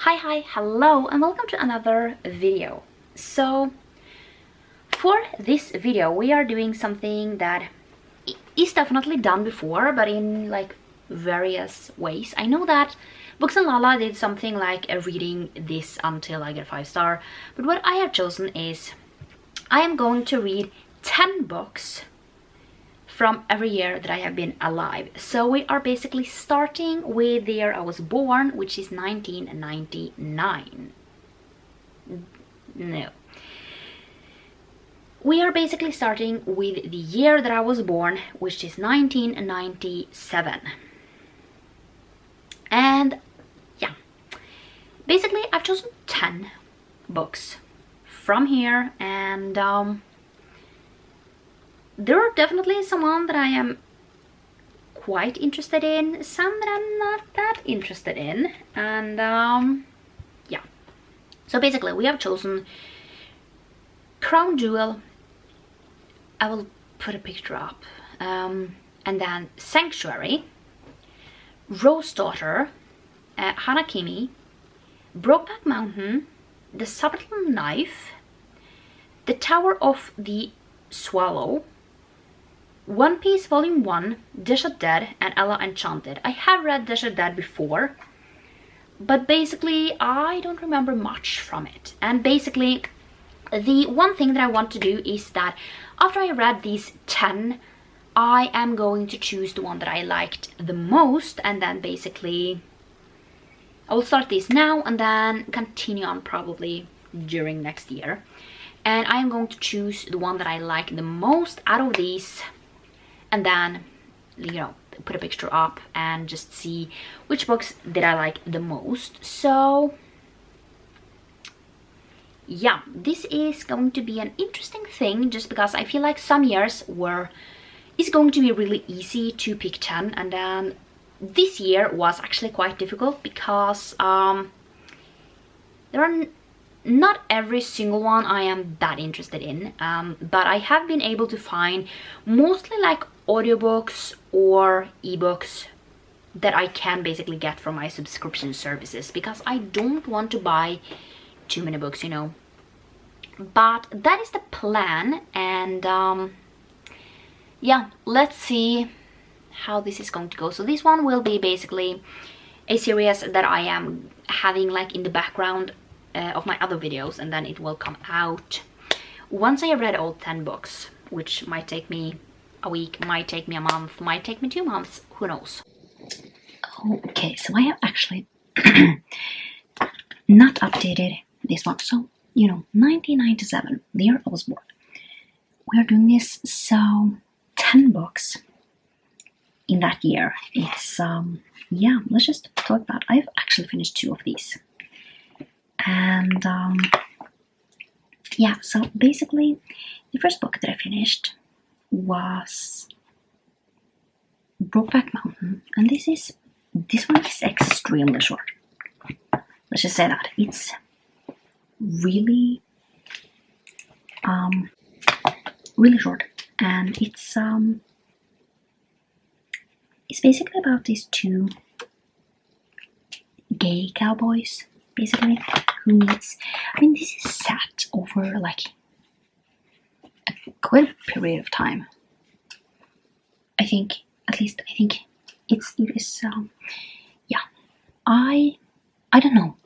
Hi, hello, and welcome to another video. So, for this video, we are doing something that is definitely done before, but in like various ways. I know that Books and Lala did something like reading this until I get 5-star, but what I have chosen is I am going to read 10 books from every year that I have been alive. So we are basically starting with the year I was born, which is 1999. No. We are basically starting with the year that I was born, which is 1997. And yeah, basically I've chosen 10 books from here, and there are definitely some that I am quite interested in, some that I'm not that interested in, and yeah. So basically we have chosen Crown Jewel, I will put a picture up, and then Sanctuary, Rose Daughter, Hanakimi, Brokeback Mountain, The Subtle Knife, The Tower of the Swallow, One Piece Volume 1, Desha Dead, and Ella Enchanted. I have read Desha Dead before, but basically I don't remember much from it. And basically the one thing that I want to do is that after I read these 10, I am going to choose the one that I liked the most, and then basically I will start this now and then continue on probably during next year. And I am going to choose the one that I like the most out of these, and then, you know, put a picture up and just see which books did I like the most. So yeah, this is going to be an interesting thing, just because I feel like some years it's going to be really easy to pick 10, and then this year was actually quite difficult because there are not every single one I am that interested in, but I have been able to find mostly like audiobooks or ebooks that I can basically get from my subscription services, because I don't want to buy too many books, you know. But that is the plan, and yeah, let's see how this is going to go. So this one will be basically a series that I am having like in the background of my other videos, and then it will come out once I have read all 10 books, which might take me a week, might take me a month, might take me 2 months, who knows. Okay, so I have actually not updated this one. So, you know, 1997, the year I was born. We are doing this, so 10 books in that year. It's yeah, let's just talk about. I've actually finished 2 of these, and yeah, so basically the first book that I finished was Brokeback Mountain, and this one is extremely short. Let's just say that it's really really short, and it's basically about these 2 gay cowboys, basically, who meets. I mean, this is set over like a quite period of time. I think, at least I think it is yeah, I don't know,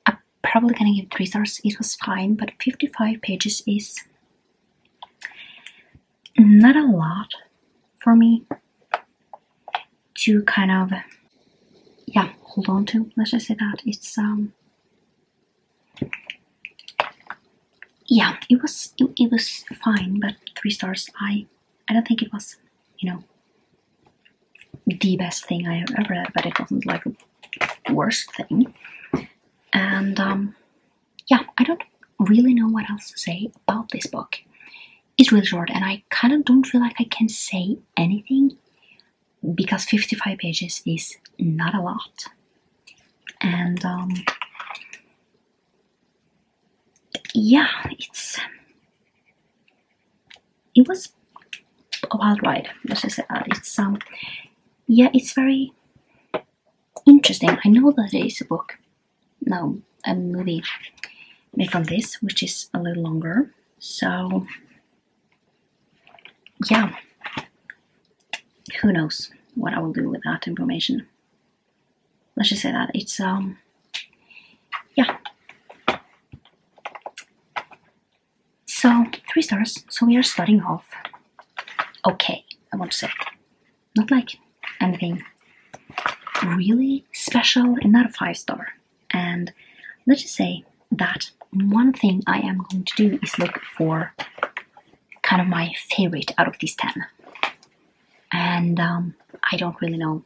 I'm probably gonna give 3 stars. It was fine, but 55 pages is not a lot for me to kind of, yeah, hold on to. Let's just say that it's yeah, it was fine, but 3 stars. I don't think it was, you know, the best thing I have ever read, but it wasn't like the worst thing. And yeah, I don't really know what else to say about this book. It's really short, and I kind of don't feel like I can say anything, because 55 pages is not a lot. And yeah, it was a wild ride. Let's just say that. It's yeah, it's very interesting. I know that it is a book no, a movie made from this, which is a little longer. So yeah, who knows what I will do with that information. Let's just say that it's yeah. So 3 stars. So we are starting off okay, I want to say. Not like anything really special and not a 5-star. And let's just say that one thing I am going to do is look for kind of my favorite out of these 10. And I don't really know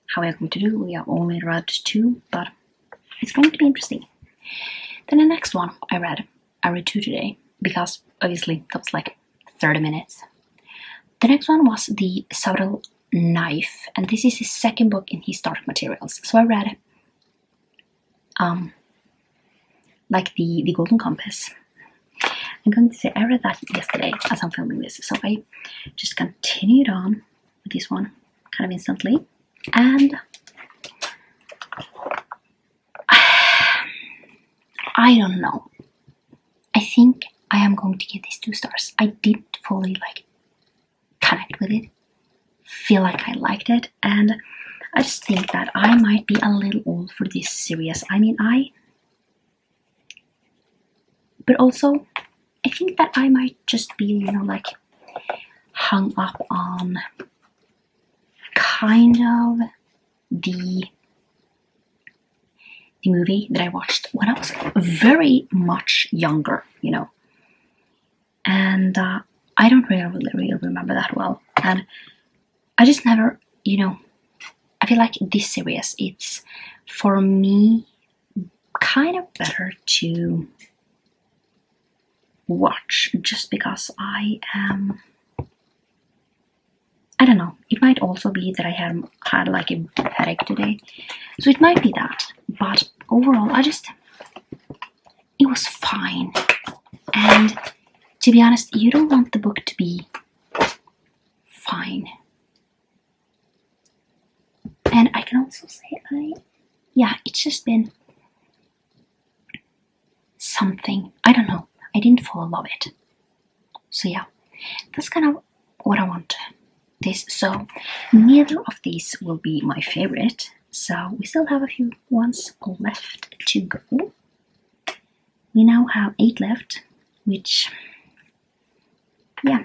how I'm going to do. We have only read 2, but it's going to be interesting. Then the next one I read 2 today, because obviously that was like 30 minutes. The next one was The Subtle Knife, and this is his second book in his Dark Materials. So I read like the Golden Compass. I'm going to say I read that yesterday as I'm filming this, so I just continued on with this one kind of instantly. And I don't know. I think I am going to give this 2 stars. I didn't fully like connect with it, feel like I liked it, and I just think that I might be a little old for this series. I mean, but also I think that I might just be, you know, like hung up on kind of the movie that I watched when I was very much younger, you know. And I don't really remember that well. And I just never, you know, I feel like this series, it's for me kind of better to watch just because I don't know, it might also be that I had like a headache today, so it might be that, but overall it was fine. And to be honest, you don't want the book to be fine. And I can also say it's just been something, I don't know, I didn't fall in love with it. So yeah, that's kind of what I want this. So neither of these will be my favorite, so we still have a few ones left to go. We now have 8 left, which, yeah,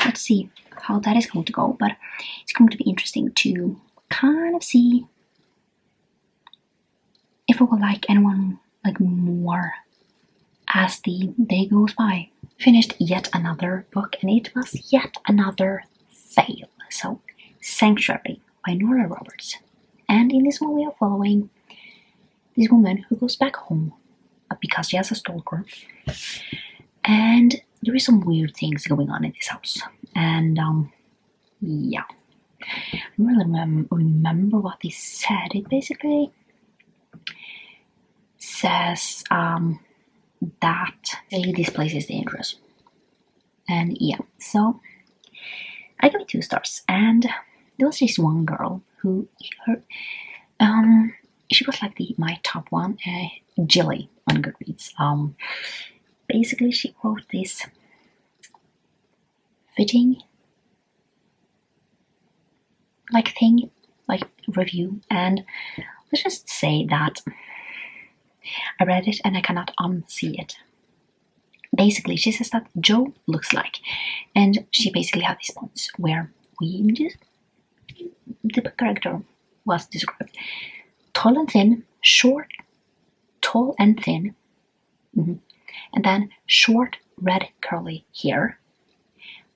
let's see how that is going to go, but it's going to be interesting to kind of see if I will like anyone like more as the day goes by. Finished yet another book, and it was yet another fail. So, Sanctuary by Nora Roberts. And in this one we are following this woman who goes back home because she has a stalker. And there is some weird things going on in this house. And yeah. I don't really remember what they said. It basically says that this place is dangerous. And yeah, so I give it 2 stars. And there was this one girl who, she was like my top one, Jilly on GoodReads. Basically she wrote this fitting like thing, like review, and let's just say that I read it and I cannot unsee it. Basically, she says that Joe looks like, and she basically had these points where the character was described tall and thin, short, tall and thin, and then short, red, curly hair,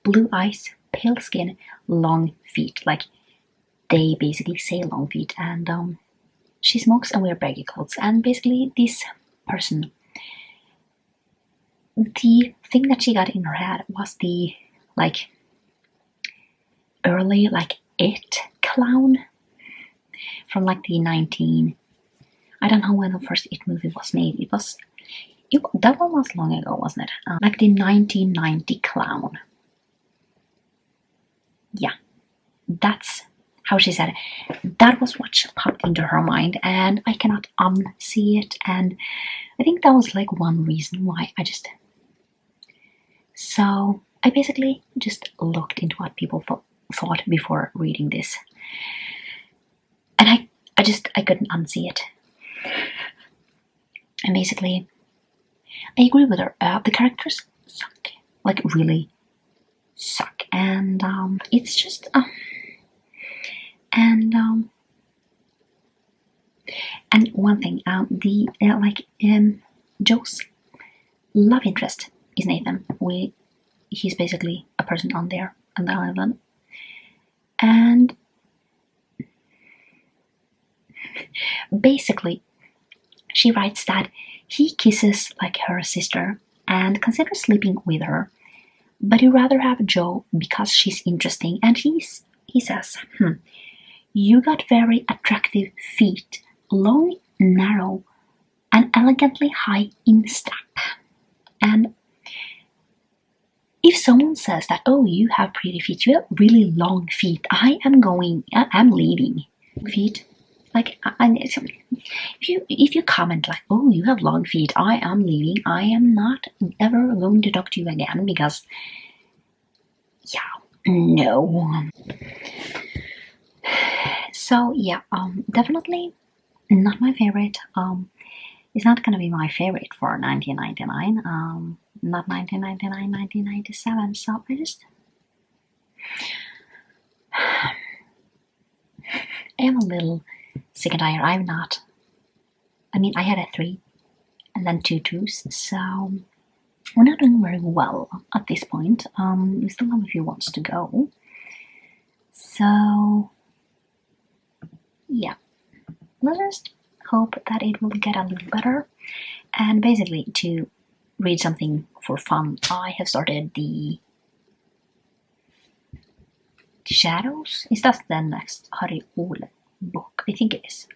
blue eyes, pale skin, long feet. Like they basically say long feet, and she smokes and wears baggy clothes. And basically, this person, the thing that she got in her head was the like early like It clown from like the I don't know when the first It movie was made. That one was long ago, wasn't it? Like the 1990 clown. Yeah, that's how she said it. That was what popped into her mind, and I cannot unsee it. And I think that was like one reason why so I basically just looked into what people thought before reading this, and I couldn't unsee it. And basically, I agree with her. The characters suck, like really suck, and it's just and one thing, Joe's love interest is Nathan. He's basically a person on the island, and basically she writes that he kisses like her sister and considers sleeping with her, but he'd rather have Joe because she's interesting. And he says, you got very attractive feet, long, narrow, and elegantly high in step. And if someone says that, oh, you have pretty feet, you have really long feet, I'm leaving. Feet, like, if you comment like, oh, you have long feet, I am leaving. I am not ever going to talk to you again, because, yeah, no. So yeah, definitely not my favorite. It's not gonna be my favorite for 1999. Not 1999, 1997. So I am a little sick and tired. I had a 3 and then 2 2s, so we're not doing very well at this point. We still have a few ones to go. So yeah, let's just hope that it will get a little better. And basically, to read something for fun, I have started the Shadows. Is that the next Harry Ole book? I think it is.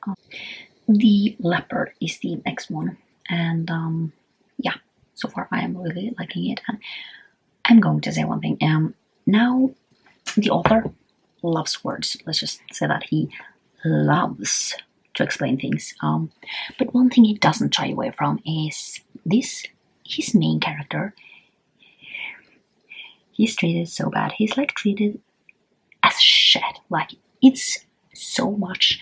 The Leopard is the next one, and yeah, so far I am really liking it. And I'm going to say one thing. Now the author loves words. Let's just say that he loves to explain things. But one thing he doesn't shy away from is his main character. He's treated so bad. He's like treated as shit. Like, it's so much.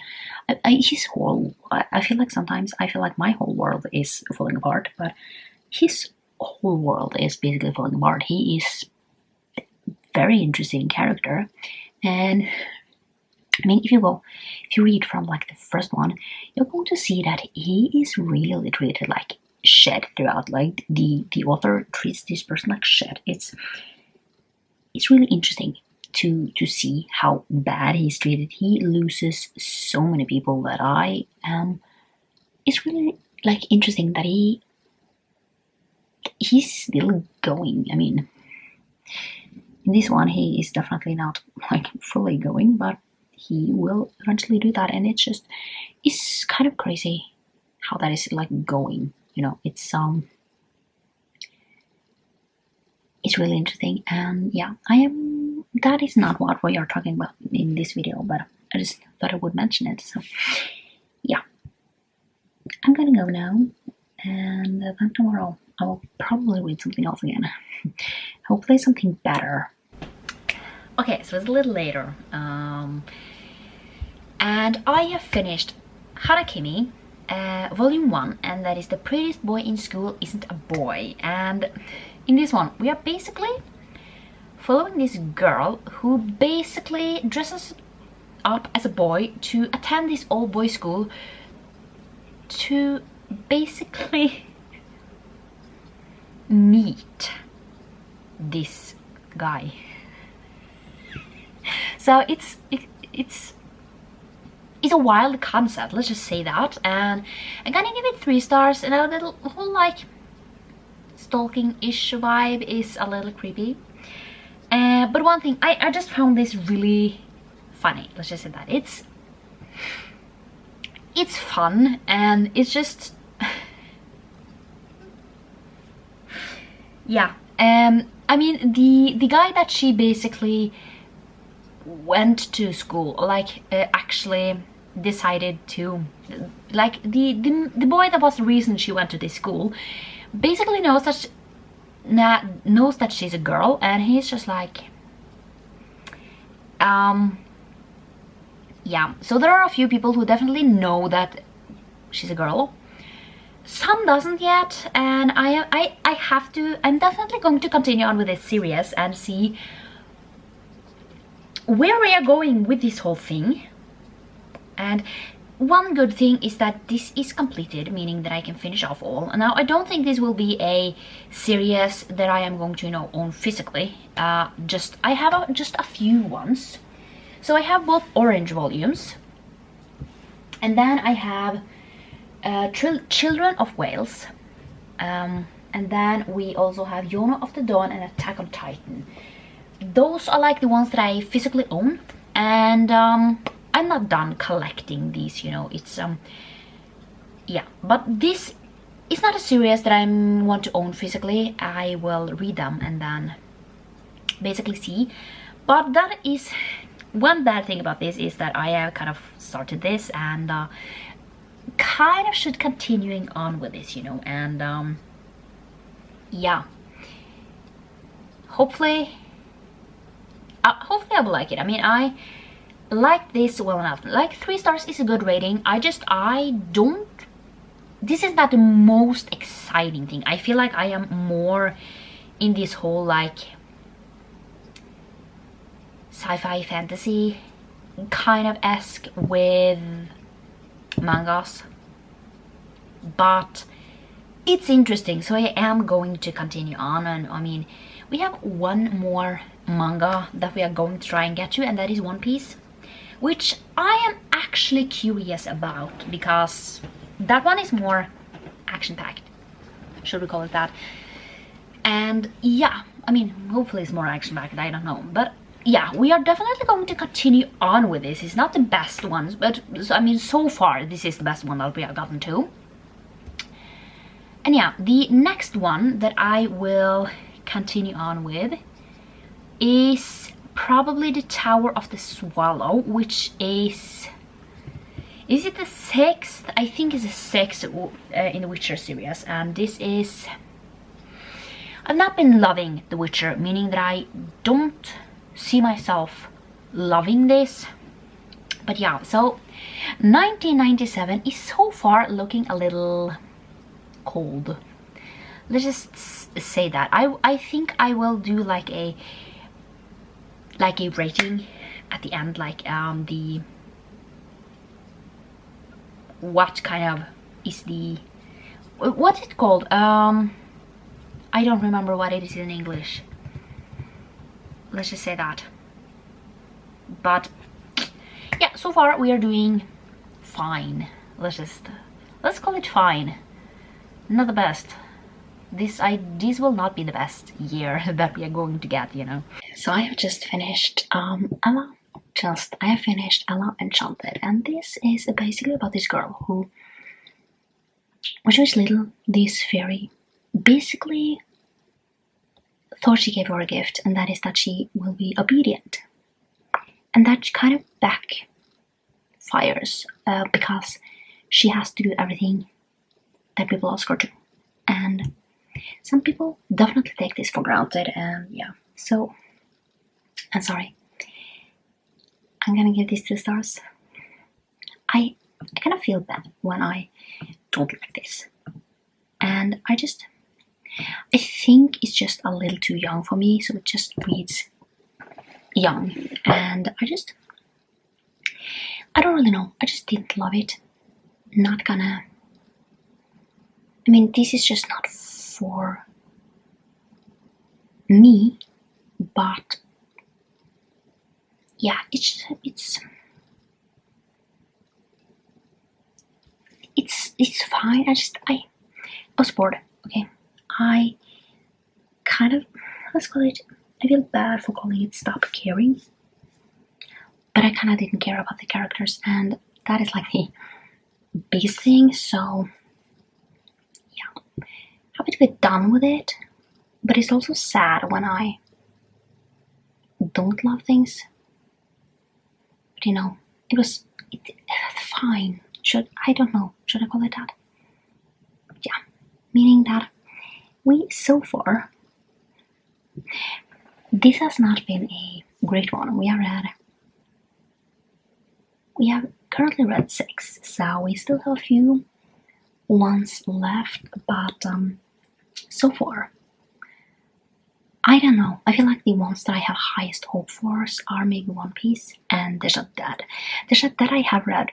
His whole. I feel like my whole world is falling apart, but his whole world is basically falling apart. He is a very interesting character, and I mean, if you read from like the first one, you're going to see that he is really treated like shit throughout. Like the author treats this person like shit. It's really interesting to see how bad he's treated. He loses so many people that it's really like interesting that he's still going. I mean, in this one he is definitely not like fully going, but he will eventually do that, and it's kind of crazy how that is like going. It's really interesting. And yeah, that is not what we are talking about in this video, but I just thought I would mention it. So yeah, I'm gonna go now, and then tomorrow I will probably read something else again. Hopefully something better. Okay, so it's a little later, and I have finished Harakimi, volume 1, and that is The Prettiest Boy in School Isn't a Boy. And in this one we are basically following this girl who basically dresses up as a boy to attend this all-boy school to basically meet this guy. So it's a wild concept, let's just say that, and I'm gonna give it 3 stars. And the whole like stalking-ish vibe is a little creepy. But one thing, I just found this really funny. Let's just say that it's fun, and it's just yeah. I mean, the guy that she basically went to school, like actually decided to, like the boy that was the reason she went to this school basically knows that knows that she's a girl, and he's just like yeah. So there are a few people who definitely know that she's a girl. Some doesn't yet, and I'm definitely going to continue on with this series and see where we are going with this whole thing. And one good thing is that this is completed, meaning that I can finish off all. Now, I don't think this will be a series that I am going to, you know, own physically. I have just a few ones. So I have both orange volumes, and then I have Children of Wales, and then we also have Yona of the Dawn and Attack on Titan. Those are like the ones that I physically own, and I'm not done collecting these, you know. It's yeah, but this is not a series that I want to own physically. I will read them and then basically see. But that is one bad thing about this, is that I have kind of started this and kind of should continuing on with this, you know. And yeah, hopefully I will like it. I mean, I like this well enough. Like 3 stars is a good rating. I don't, this is not the most exciting thing. I feel like I am more in this whole like sci-fi fantasy kind of esque with mangas, but it's interesting, so I am going to continue on. And I mean, we have one more manga that we are going to try and get to, and that is One Piece, which I am actually curious about, because that one is more action-packed, should we call it that. And yeah, I mean, hopefully it's more action-packed, I don't know. But yeah, we are definitely going to continue on with this. It's not the best ones, but I mean, so far this is the best one that we have gotten to. And yeah, the next one that I will continue on with is probably the Tower of the Swallow, which is it the 6th? I think it's the 6th in the Witcher series. And this is, I've not been loving The Witcher, meaning that I don't see myself loving this. But yeah, so 1997 is so far looking a little cold. Let's just say that. I think I will do like a rating at the end, like the what kind of is the, what's it called, I don't remember what it is in English. Let's just say that. But yeah, so far we are doing fine. Let's call it fine. Not the best. This will not be the best year that we are going to get, you know. So I have just finished Ella Enchanted, and this is basically about this girl who, when she was little, this fairy basically thought she gave her a gift, and that is that she will be obedient. And that kind of backfires because she has to do everything that people ask her to. And some people definitely take this for granted, and yeah. So, I'm sorry. I'm gonna give these 2 stars. I kind of feel bad when I don't like this. And I think it's just a little too young for me, so it just reads young. And I don't really know. I just didn't love it. Not gonna, I mean, this is just not for me, but yeah, it's fine. I was bored, okay? I kind of, let's call it, I feel bad for calling it Stop Caring, but I kind of didn't care about the characters, and that is like the biggest thing. So yeah, happy to be done with it, but it's also sad when I don't love things. But you know, it's fine. I don't know, should I call it that? Yeah, meaning that so far, this has not been a great one. We have currently read 6, so we still have a few ones left, but so far, I don't know. I feel like the ones that I have highest hope for are maybe One Piece and The Shut Dead. The Shut Dead I have read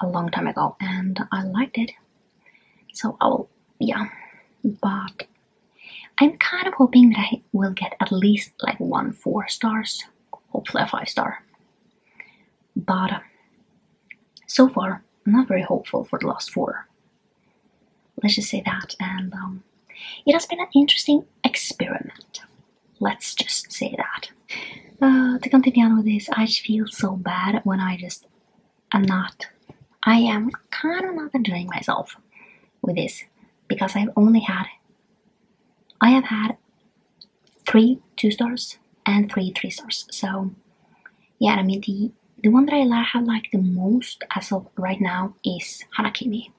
a long time ago and I liked it. So but I'm kind of hoping that I will get at least like 1 4 stars, hopefully a 5 star. But so far, I'm not very hopeful for the last 4. Let's just say that, and it has been an interesting experiment. Let's just say that. To continue on with this, I just feel so bad when I am kind of not enjoying myself with this, because I have had 3 2 stars and 3 3 stars. So yeah, I mean the one that I have liked the most as of right now is Hanakimi,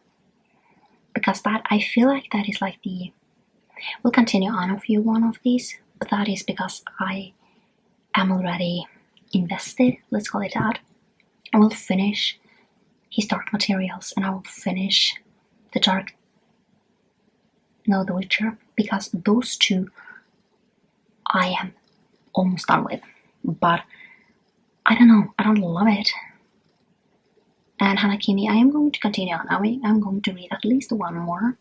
because that I feel like that is like we'll continue on a few one of these, but that is because I am already invested, let's call it that. I will finish his Dark Materials and I will finish The Witcher, because those 2 I am almost done with. But I don't know, I don't love it. And Hanakimi, I am going to continue on. I'm going to read at least 1 more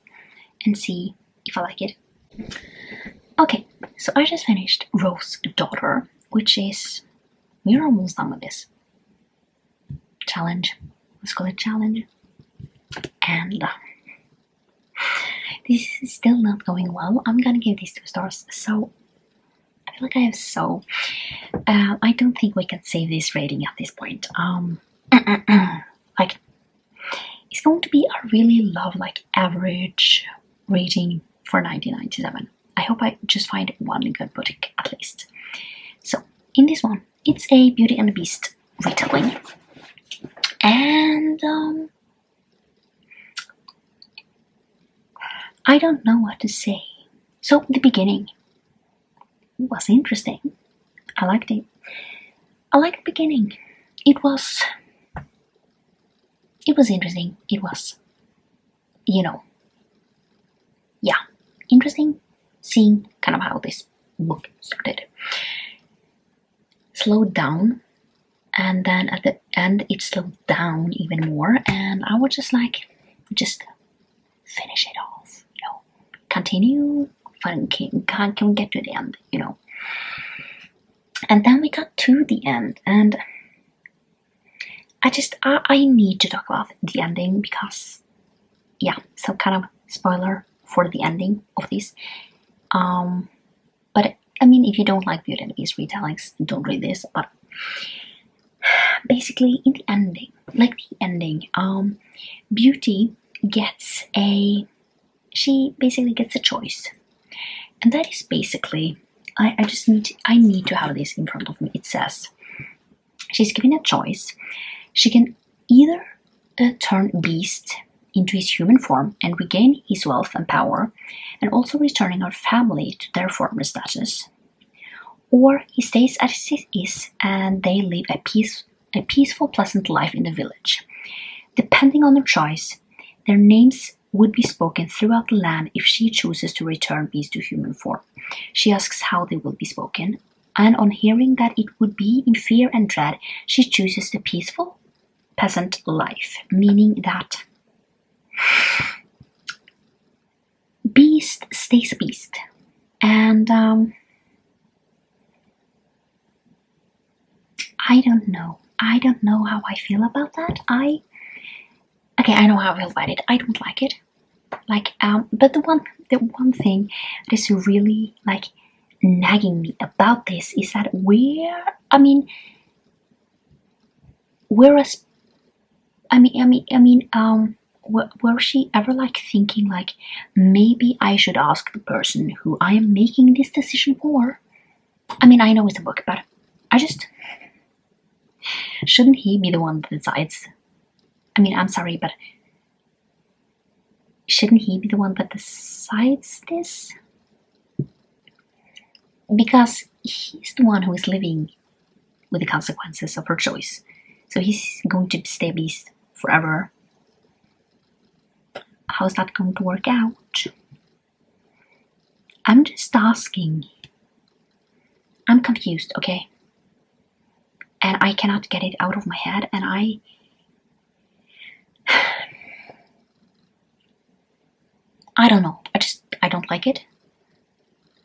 and see if I like it. Okay, so I just finished Rose Daughter, which is, we're almost done with this challenge. Let's call it challenge. And this is still not going well. I'm gonna give these 2 stars. So I feel like I have I don't think we can save this rating at this point. Like, it's going to be a really average rating for 1997. I hope I just find 1 good book at least. So in this one, it's a Beauty and the Beast retelling, and I don't know what to say. So the beginning was interesting. I liked it. I liked the beginning. It was interesting. It was, interesting seeing kind of how this book started. Slowed down, and then at the end it slowed down even more, and I was just like, just finish it off, continue, can we get to the end, and then we got to the end, and I need to talk about the ending, because some kind of spoiler for the ending of this, but I mean, if you don't like Beauty and the Beast retellings, don't read this. But basically, in the ending, Beauty gets a choice, and that is basically, I need to have this in front of me. It says she's given a choice. She can either turn Beast into his human form and regain his wealth and power, and also returning her family to their former status, or he stays as he is and they live a peaceful, pleasant life in the village. Depending on her choice, their names would be spoken throughout the land if she chooses to return Beast to human form. She asks how they will be spoken, and on hearing that it would be in fear and dread, she chooses the peaceful, peasant life, meaning that Beast stays a beast. And I don't know how I feel about that. I know how I feel about it. I don't like it. But the one thing that is really nagging me about this is that were she ever thinking maybe I should ask the person who I am making this decision for? I know it's a book, but Shouldn't he be the one that decides? I mean, I'm sorry, but shouldn't he be the one that decides this? Because he's the one who is living with the consequences of her choice. So he's going to stay a beast forever. How's that going to work out? I'm just asking. I'm confused, okay? And I cannot get it out of my head, and I don't know. I don't like it.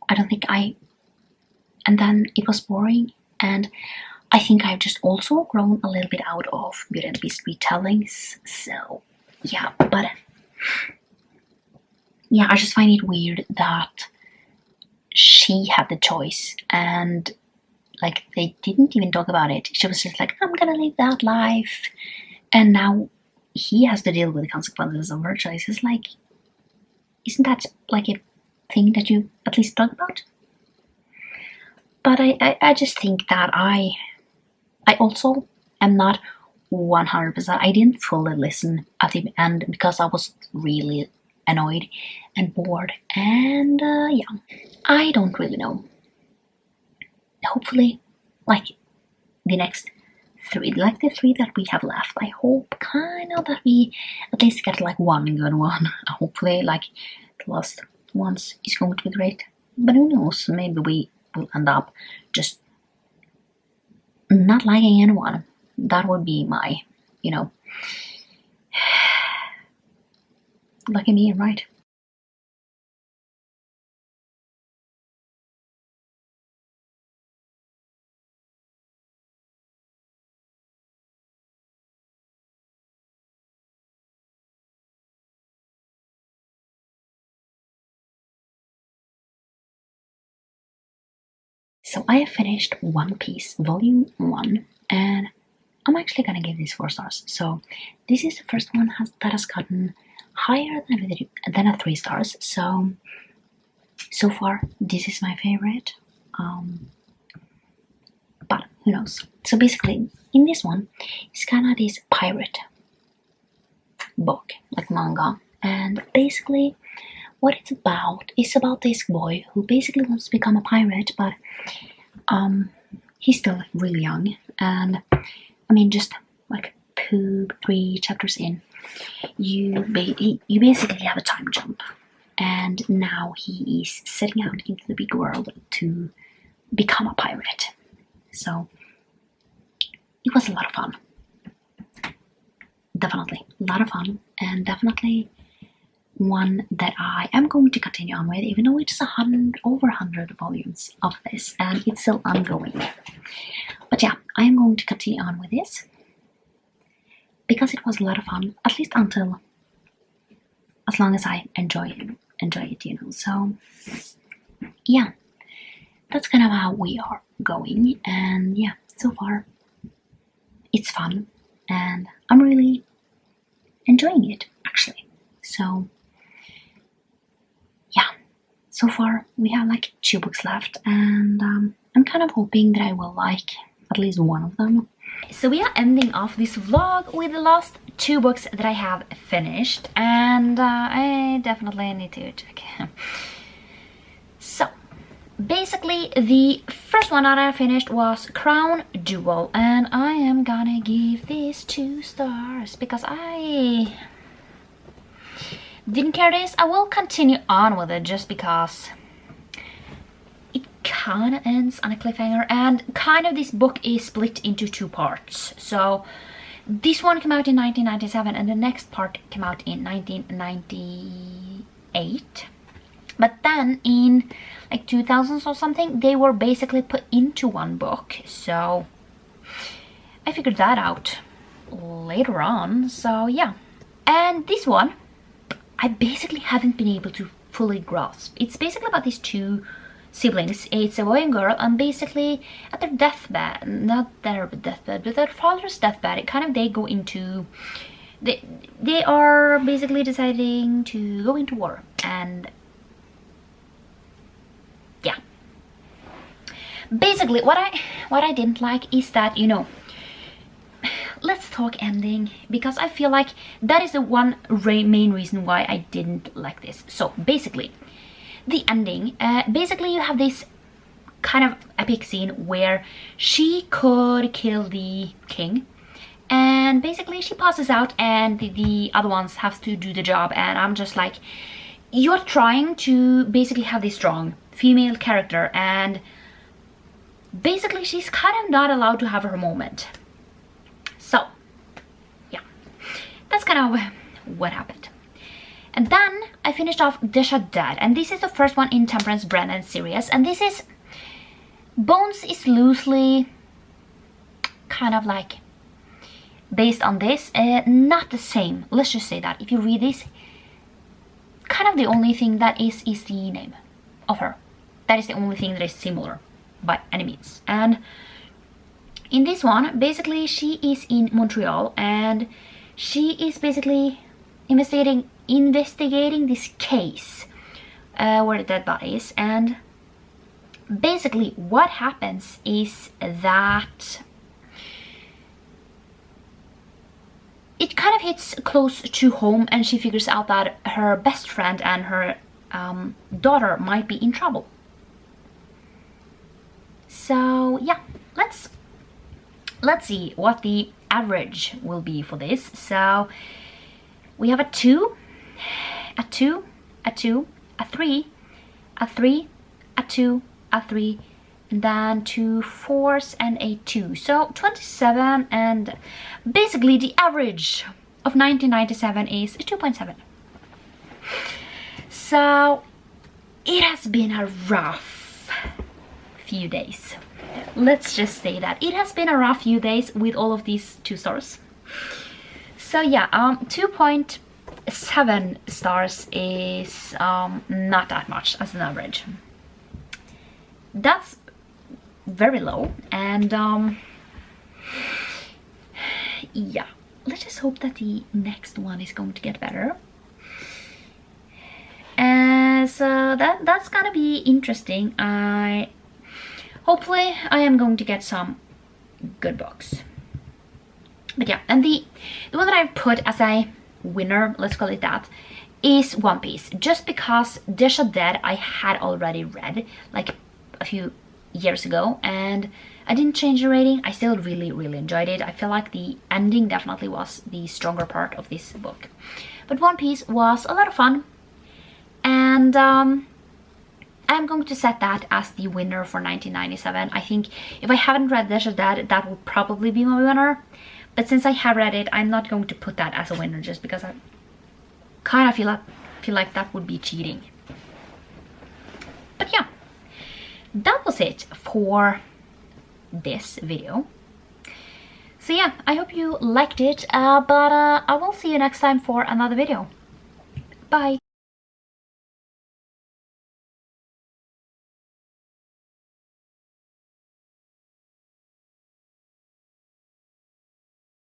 I don't think and then it was boring, and I think I've just also grown a little bit out of Beauty and the Beast retellings. So yeah, but yeah, I just find it weird that she had the choice, and like they didn't even talk about it. She was just like, I'm gonna live that life, and now he has to deal with the consequences of her choices. Like, isn't that like a thing that you at least talk about? But I just think that I also am not 100%. I didn't fully listen at the end because I was really annoyed and bored, and yeah, I don't really know. Hopefully, like the next three, like the three that we have left, I hope kind of that we at least get like one good one. Hopefully, like the last ones is going to be great, but who knows, maybe we will end up just not liking anyone. That would be my, lucky me, right? So I have finished One Piece Volume 1, and I'm actually gonna give this 4 stars. So this is the first one that has gotten higher than a 3 stars. So far, this is my favorite. But who knows? So basically, in this one, it's kind of this pirate book, like manga, and basically what it's about is about this boy who basically wants to become a pirate, but he's still really young, and I mean, just like 2-3 chapters in, you basically have a time jump, and now he is setting out into the big world to become a pirate. So it was a lot of fun. Definitely a lot of fun, and definitely one that I am going to continue on with, even though it's over 100 volumes of this, and it's still ongoing. But yeah, I am going to continue on with this because it was a lot of fun, at least until as long as I enjoy it. So yeah, that's kind of how we are going, and yeah, so far it's fun, and I'm really enjoying it actually. So yeah, so far we have like 2 books left, and I'm kind of hoping that I will like at least one of them. So we are ending off this vlog with the last 2 books that I have finished, and I definitely need to check. So basically the first one that I finished was Crown Jewel, and I am gonna give this 2 stars because I didn't care this. I will continue on with it just because it kind of ends on a cliffhanger, and kind of this book is split into 2 parts. So this one came out in 1997 and the next part came out in 1998. But then in like 2000s or something, they were basically put into 1 book. So I figured that out later on. So yeah. And this one, I basically haven't been able to fully grasp. It's basically about these 2 siblings. It's a boy and girl, and basically at their deathbed, not their deathbed, but their father's deathbed, they go into... They are basically deciding to go into war, and yeah. Basically, what I didn't like is that, talk ending because I feel like that is the one main reason why I didn't like this. So basically, the ending, basically you have this kind of epic scene where she could kill the king, and basically she passes out and the other ones have to do the job, and I'm just like, you're trying to basically have this strong female character and basically she's kind of not allowed to have her moment. So yeah, that's kind of what happened. And then I finished off Desha Dead, and this is the first one in Temperance Brennan series, and this is, Bones is loosely kind of like based on this, not the same, let's just say that. If you read this, kind of the only thing that is the name of her. That is the only thing that is similar by any means. And in this one, basically she is in Montreal and she is basically investigating this case where the dead body is, and basically what happens is that it kind of hits close to home, and she figures out that her best friend and her daughter might be in trouble. So yeah, let's see what the average will be for this. So we have a 2, a 2, a 2, a 3, a 3, a 2, a 3, and then 2 4s and a 2. So 27, and basically the average of 1997 is 2.7. So it has been a rough few days. Let's just say that it has been a rough few days with all of these 2 stars. So yeah, 2.7 stars is not that much as an average. That's very low, and yeah, let's just hope that the next one is going to get better. And so that's gonna be interesting. Hopefully I am going to get some good books. But yeah, and the one that I've put as a winner, let's call it that, is One Piece, just because Desha Dead I had already read like a few years ago and I didn't change the rating. I still really enjoyed it. I feel like the ending definitely was the stronger part of this book, but One Piece was a lot of fun, and I'm going to set that as the winner for 1997. I think if I haven't read Desha Dead, that would probably be my winner, but since I have read it, I'm not going to put that as a winner just because I kind of feel like that would be cheating. But yeah, that was it for this video. So yeah, I hope you liked it, but I will see you next time for another video. Bye!